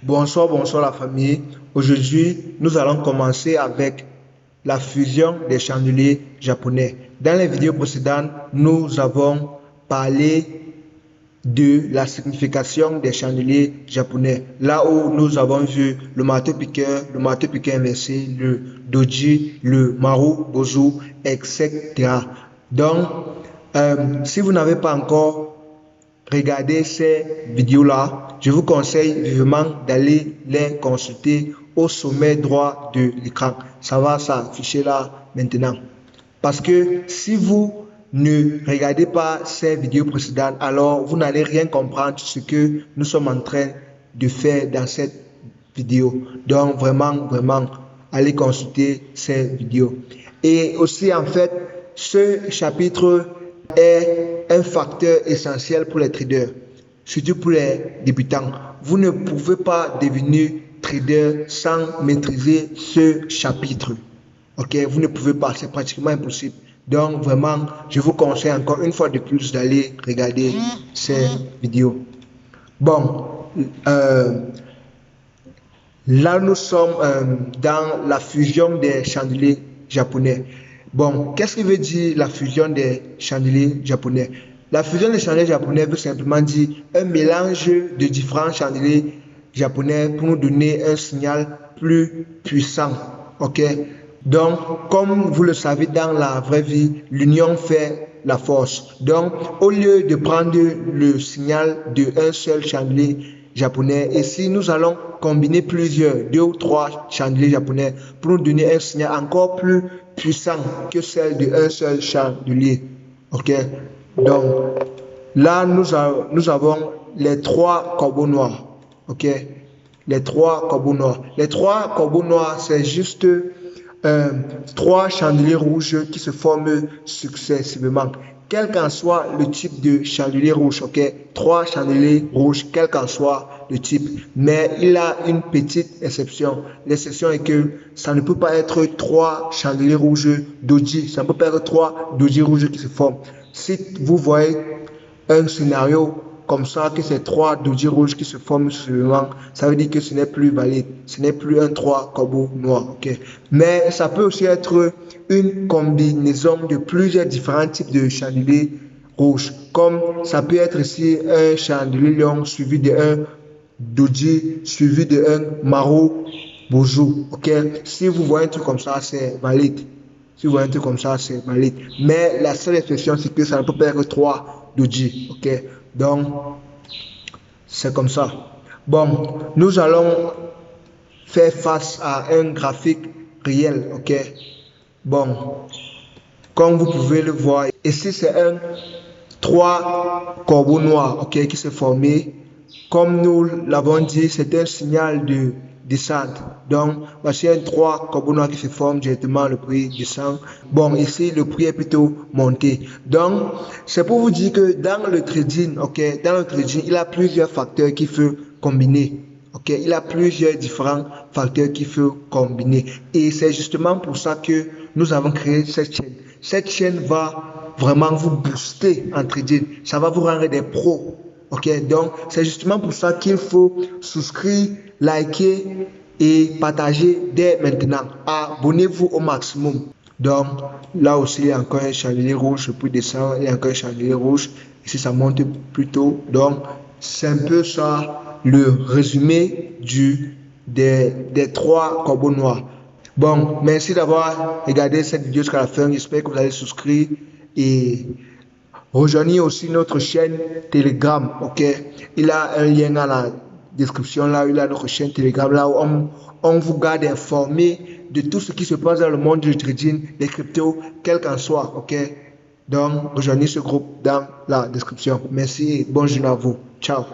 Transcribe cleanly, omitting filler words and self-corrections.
Bonsoir, bonsoir la famille. Aujourd'hui, nous allons commencer avec la fusion des chandeliers japonais. Dans les vidéos précédentes, nous avons parlé de la signification des chandeliers japonais. Là où nous avons vu le marteau-piqueur inversé, le doji, le maru bozu, etc. Donc, si vous n'avez pas encore regardez ces vidéos-là, je vous conseille vivement d'aller les consulter au sommet droit de l'écran. Ça va s'afficher là maintenant. Parce que si vous ne regardez pas ces vidéos précédentes, alors vous n'allez rien comprendre ce que nous sommes en train de faire dans cette vidéo. Donc vraiment, allez consulter ces vidéos. Et aussi en fait, ce chapitre est un facteur essentiel pour les traders, surtout pour les débutants. Vous ne pouvez pas devenir trader sans maîtriser ce chapitre. Ok, vous ne pouvez pas, c'est pratiquement impossible. Donc vraiment, je vous conseille encore une fois de plus d'aller regarder ces vidéos. Bon, là nous sommes dans la fusion des chandeliers japonais. Bon, qu'est-ce que veut dire la fusion des chandeliers japonais? La fusion des chandeliers japonais veut simplement dire un mélange de différents chandeliers japonais pour nous donner un signal plus puissant. Ok? Donc, comme vous le savez dans la vraie vie, l'union fait la force. Donc, au lieu de prendre le signal d'un seul chandelier japonais, ici nous allons combiner plusieurs, 2 ou 3 chandeliers japonais pour nous donner un signal encore plus puissant que celle d'un seul chandelier. Ok, donc là nous avons les 3 corbeaux noirs. Ok, les 3 corbeaux noirs. Les 3 corbeaux noirs, c'est juste 3 chandeliers rouges qui se forment successivement. Quel qu'en soit le type de chandelier rouge, ok, 3 chandeliers rouges, quel qu'en soit le type. Mais il a une petite exception. L'exception est que ça ne peut pas être 3 chandeliers rouges doji. Ça ne peut pas être 3 doji rouges qui se forment. Si vous voyez un scénario comme ça, que c'est 3 doji rouges qui se forment successivement, ça veut dire que ce n'est plus valide. Ce n'est plus un 3 corbeaux noirs. Okay? Mais ça peut aussi être une combinaison de plusieurs différents types de chandeliers rouges. Comme ça peut être ici un chandelier lion suivi d'un doji, suivi d'un maru bozu. Okay? Si vous voyez un truc comme ça, c'est valide. Si vous voyez un truc comme ça, c'est valide. Mais la seule exception, c'est que ça ne peut pas être 3 doji. Okay? Donc, c'est comme ça. Bon, nous allons faire face à un graphique réel, ok? Bon, comme vous pouvez le voir, ici c'est un 3 corbeaux noirs, ok, qui s'est formé. Comme nous l'avons dit, c'est un signal de descente. Donc, voici un 3 corbeaux noirs qui se forme directement, le prix descend. Bon, ici, le prix est plutôt monté. Donc, c'est pour vous dire que dans le trading, ok, dans le trading, il y a plusieurs facteurs qu'il faut combiner. Ok, il y a plusieurs différents facteurs qu'il faut combiner. Et c'est justement pour ça que nous avons créé cette chaîne. Cette chaîne va vraiment vous booster en trading. Ça va vous rendre des pros. Ok, donc c'est justement pour ça qu'il faut souscrire, liker et partager dès maintenant. Abonnez-vous au maximum. Donc là aussi, il y a encore un chandelier rouge, puis descend, il y a encore un chandelier rouge. Ici, ça monte plutôt. Donc c'est un peu ça le résumé des 3 corbeaux noirs. Bon, merci d'avoir regardé cette vidéo jusqu'à la fin. J'espère que vous allez souscrire et rejoignez aussi notre chaîne Telegram, ok? Il y a un lien dans la description là, il y a notre chaîne Telegram là où on vous garde informé de tout ce qui se passe dans le monde du trading, des cryptos, quel qu'en soit, ok? Donc, rejoignez ce groupe dans la description. Merci et bonne journée à vous. Ciao.